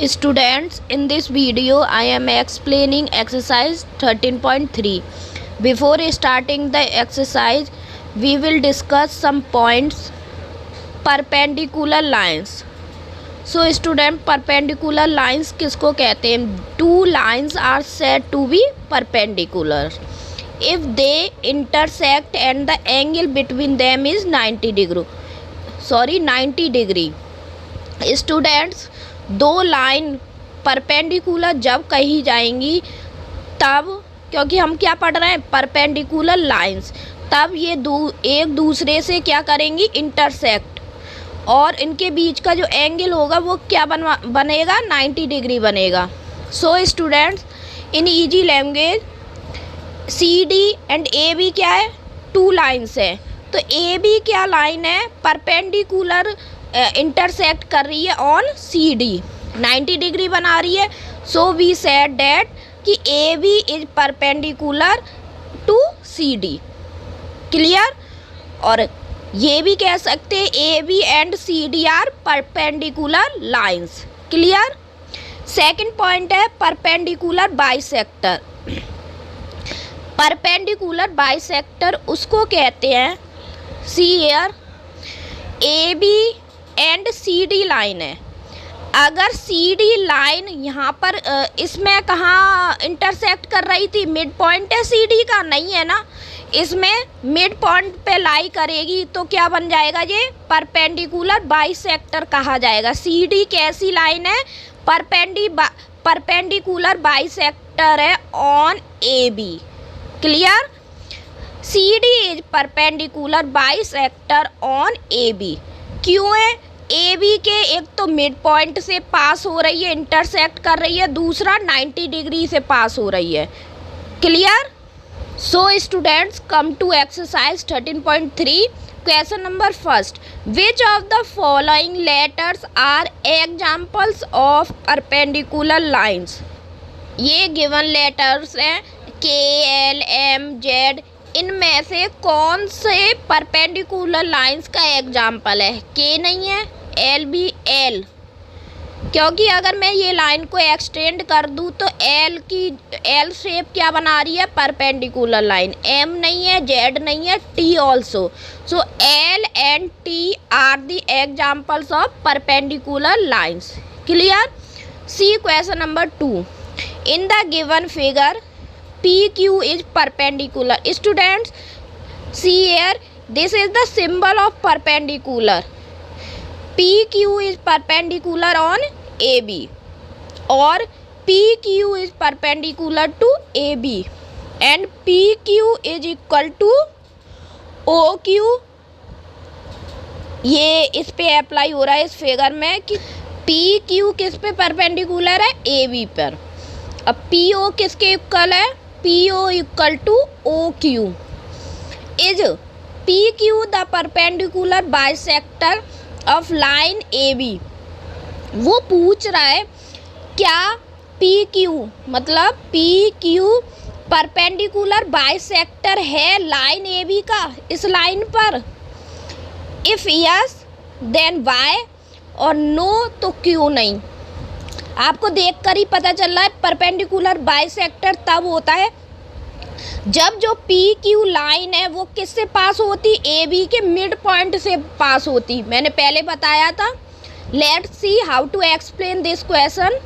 Students, in this video I am explaining exercise 13.3. Before starting the exercise, we will discuss some points. Perpendicular lines. So student, perpendicular lines किसको कहते हैं? Two lines are said to be perpendicular if they intersect and the angle between them is 90 degree. Students, दो line perpendicular जब कही जाएंगी तब, क्योंकि हम क्या पढ़ रहे हैं, परपेंडिकुलर लाइंस, तब ये एक दूसरे से क्या करेंगी, इंटरसेक्ट, और इनके बीच का जो एंगल होगा वो क्या बनेगा, 90 डिग्री बनेगा. So students, in easy language C D and A B क्या है, टू लाइंस है. तो ए बी क्या लाइन है, परपेंडिकुलर इंटरसेक्ट कर रही है ऑन सी डी, 90 डिग्री बना रही है. सो वी सेड डैट कि A B is perpendicular to C D. Clear? और ये भी कह सकते हैं A B and C D are perpendicular lines. Clear? Second point है परपेंडिकुलर बाइसेक्टर. परपेंडिकुलर बाइसेक्टर उसको कहते हैं, see here, A B and C D line है. अगर सी डी लाइन यहाँ पर इसमें कहाँ इंटरसेक्ट कर रही थी, मिड पॉइंट है सी डी का, नहीं है ना, इसमें मिड पॉइंट पे लाई करेगी तो क्या बन जाएगा, ये परपेंडिकुलर बाइसेक्टर कहा जाएगा. सी डी कैसी लाइन है, परपेंडिकुलर बाइसेक्टर है on A B. Clear? C D is perpendicular bisector on A B. क्यों है? ए बी के एक तो मिड पॉइंट से पास हो रही है, इंटरसेक्ट कर रही है, दूसरा 90 डिग्री से पास हो रही है. Clear? So students, come to exercise 13.3. Question number first, which of the following letters are examples of perpendicular lines. ये गिवन लेटर्स हैं के, एल, एम, जेड. इनमें से कौन से परपेंडिकुलर लाइंस का एग्जाम्पल है? के नहीं है, एल भी, एल, क्योंकि अगर मैं ये लाइन को एक्सटेंड कर दूँ तो एल शेप क्या बना रही है, परपेंडिकुलर लाइन. एम नहीं है, जेड नहीं है, T also. So L and T are the examples of perpendicular lines. Clear? See question number 2. In the given figure PQ is perpendicular. Students, see here, this is the symbol of perpendicular. PQ is perpendicular on AB, or PQ is perpendicular to AB, and PQ is equal to OQ. ये इस पे apply हो रहा है इस figure में कि PQ किस पे परपेंडिकुलर है, AB पर. अब PO किसके इक्वल है, PO equal to OQ. Is PQ the perpendicular bisector of line AB? वो पूछ रहा है क्या PQ मतलब PQ परपेंडिकुलर बाइसेक्टर है लाइन AB का, इस लाइन पर. इफ यस देन वाई, और नो तो क्यों नहीं. आपको देखकर ही पता चल रहा है परपेंडिकुलर बाइसेक्टर तब होता है जब जो पी क्यू लाइन है वो किससे पास होती, ए बी के मिड पॉइंट से पास होती. मैंने पहले बताया था. Let's see how to explain this question.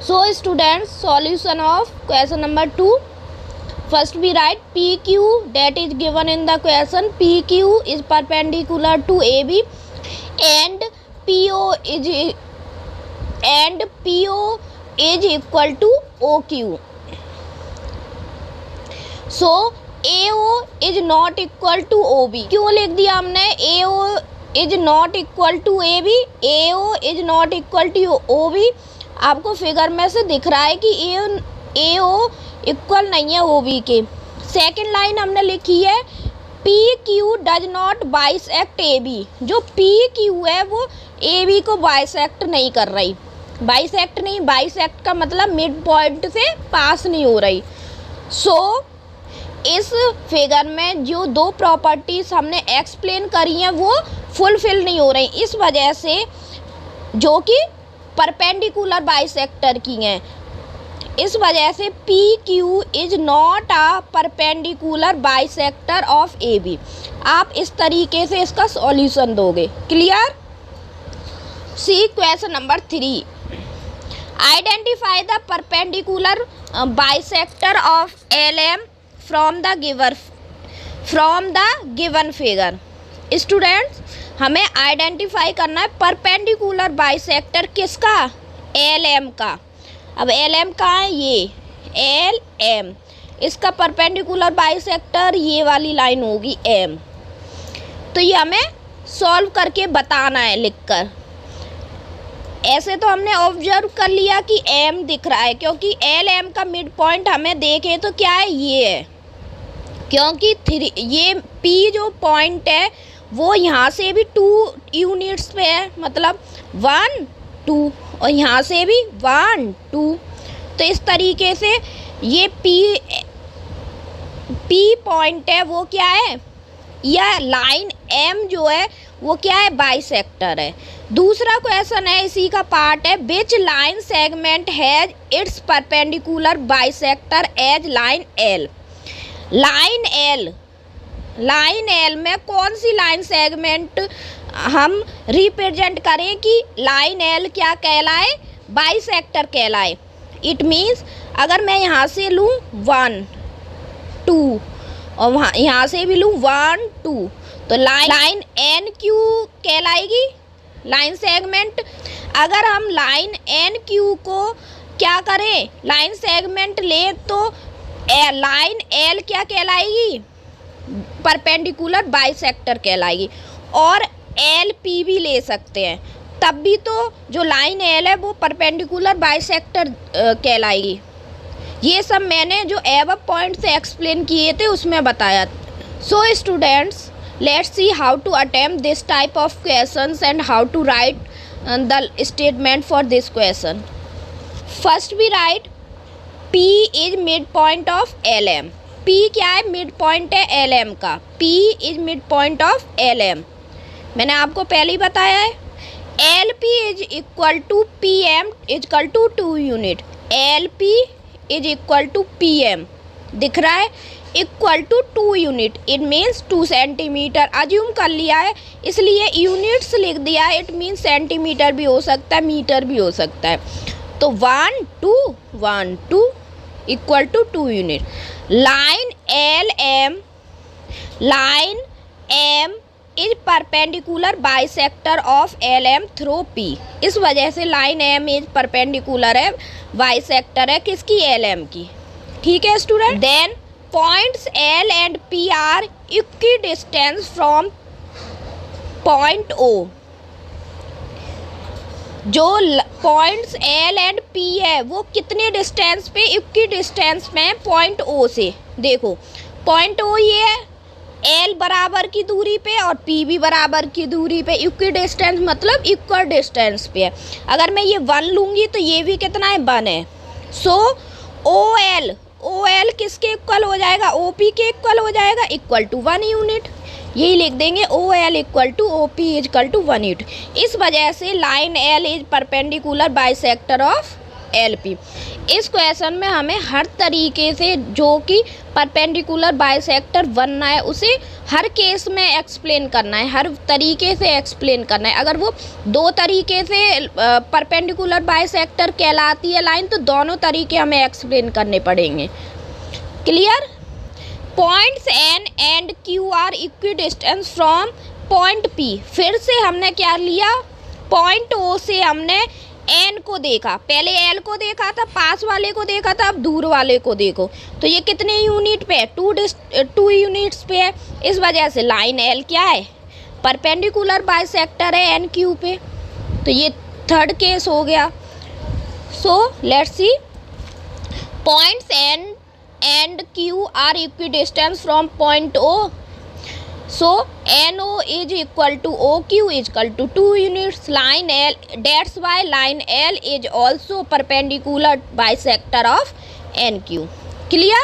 So students, solution of question number 2. First we write P Q that is given in the question. P Q is perpendicular to A B and PO is equal to OQ. So AO is not equal to OB. क्यों लिख दिया हमने AO is not equal to AB, AO is not equal to OB? आपको figure में से दिख रहा है कि AO इक्वल नहीं है OB के. सेकेंड लाइन हमने लिखी है PQ does not bisect AB. जो PQ है वो AB को बाइसेक्ट नहीं कर रही. बाइसेक्ट नहीं, बाइसेक्ट का मतलब मिड पॉइंट से पास नहीं हो रही. सो इस फिगर में जो दो प्रॉपर्टीज हमने एक्सप्लेन करी हैं वो फुलफिल नहीं हो रही. इस वजह से जो कि परपेंडिकुलर बाइसेक्टर की हैं, इस वजह से P Q is not a perpendicular bisector of A B. आप इस तरीके से इसका सॉल्यूशन दोगे। Clear? See question number 3, identify the perpendicular bisector of L M from the given figure. Students, हमें आइडेंटिफाई करना है परपेंडिकुलर बाइसेक्टर किसका? एल एम का। अब एल एम कहाँ है? ये एल एम, इसका परपेंडिकुलर बाइसेक्टर ये वाली लाइन होगी एम। तो ये हमें सॉल्व करके बताना है लिखकर। ऐसे तो हमने ऑब्जर्व कर लिया कि एम दिख रहा है, क्योंकि एल एम का मिड पॉइंट हमें देखे तो क्या है? ये है, क्योंकि ये पी जो पॉइंट है वो यहाँ से भी 2 यूनिट्स पे है, मतलब 1 2, और यहाँ से भी 1 2। तो इस तरीके से ये पी पॉइंट है वो क्या है? यह लाइन एम जो है वो क्या है? बाइसेक्टर है। दूसरा क्वेश्चन है, इसी का पार्ट है, which line segment has its perpendicular bisector as line L. Line L में कौन सी लाइन सेगमेंट हम रिप्रेजेंट करें कि लाइन एल क्या कहलाए? बाइसेक्टर कहलाए। इट मीन्स अगर मैं यहाँ से लूँ 1 2 और वहाँ यहाँ से भी लूँ 1 2, तो लाइन एन क्यू कहलाएगी लाइन सेगमेंट। अगर हम लाइन एन क्यू को क्या करें? लाइन सेगमेंट ले तो लाइन एल क्या कहलाएगी? परपेंडिकुलर बाइसेक्टर कहलाएगी। और एल पी भी ले सकते हैं, तब भी तो जो लाइन एल है वो परपेंडिकुलर बाइसेक्टर कहलाएगी। ये सब मैंने जो एबव पॉइंट से एक्सप्लेन किए थे उसमें बताया। So students, let's see how to attempt this type of questions and how to write the statement for this question. First we write P is mid point of L M. P क्या है? Mid point है L M का। P is mid point of L M, मैंने आपको पहले ही बताया है। L P is equal to P M is equal to 2 unit. L P is equal to P M दिख रहा है, equal to 2 unit. It means 2 centimetre assume कर लिया है, इसलिए यूनिट्स लिख दिया है। इट मीन्स सेंटीमीटर भी हो सकता है, मीटर भी हो सकता है। तो 1 2 1 2 equal to 2 unit. Line M is perpendicular bisector of L M through P. इस वजह से लाइन एम इज परपेंडिकुलर है, बाइसेक्टर है किसकी? एल एम की। ठीक है student. Then points L and P are equi distance from point O. जो पॉइंट्स एल एंड पी है वो कितने डिस्टेंस पे? इक्वी डिस्टेंस में पॉइंट ओ से। देखो पॉइंट ओ ये है, एल बराबर की दूरी पे और पी भी बराबर की दूरी पे। इक्वी डिस्टेंस मतलब इक्वल डिस्टेंस पे है। अगर मैं ये 1 लूँगी तो ये भी कितना है? 1 है। सो ओ एल किसके इक्वल हो जाएगा? ओ पी के इक्वल हो जाएगा, इक्वल टू 1 यूनिट। यही लिख देंगे, O L equal to O P is equal to 1 unit. इस वजह से line L is perpendicular bisector of L P. इस क्वेश्चन में हमें हर तरीके से जो कि परपेंडिकुलर बाइसेक्टर बनना है उसे हर केस में एक्सप्लेन करना है, हर तरीके से एक्सप्लेन करना है। अगर वो 2 तरीके से परपेंडिकुलर बाइसेक्टर कहलाती है लाइन, तो दोनों तरीके हमें एक्सप्लेन करने पड़ेंगे। Clear? Points N and Q are equi distance from point P. फिर से हमने क्या लिया? पॉइंट ओ से हमने एन को देखा, पहले एल को देखा था, पास वाले को देखा था, अब दूर वाले को देखो। तो ये कितने यूनिट पे है? 2 यूनिट्स पे है। इस वजह से लाइन एल क्या है? परपेंडिकुलर बाइसेक्टर है एन क्यू पे। तो ये थर्ड केस हो गया। So let's see, points N and Q are equi distance from point O. So NO is equal to OQ is equal to 2 units. Line L, that's why line L is also perpendicular bisector of NQ. Clear?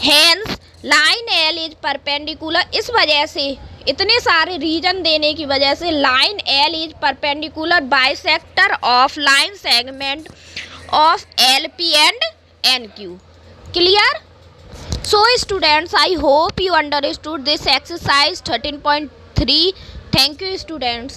Hence line L is perpendicular. इस वजह से इतने सारे reason देने की वजह से line L is perpendicular bisector of line segment of L P and N Q. Clear? So students, I hope you understood this exercise 13.3. Thank you students.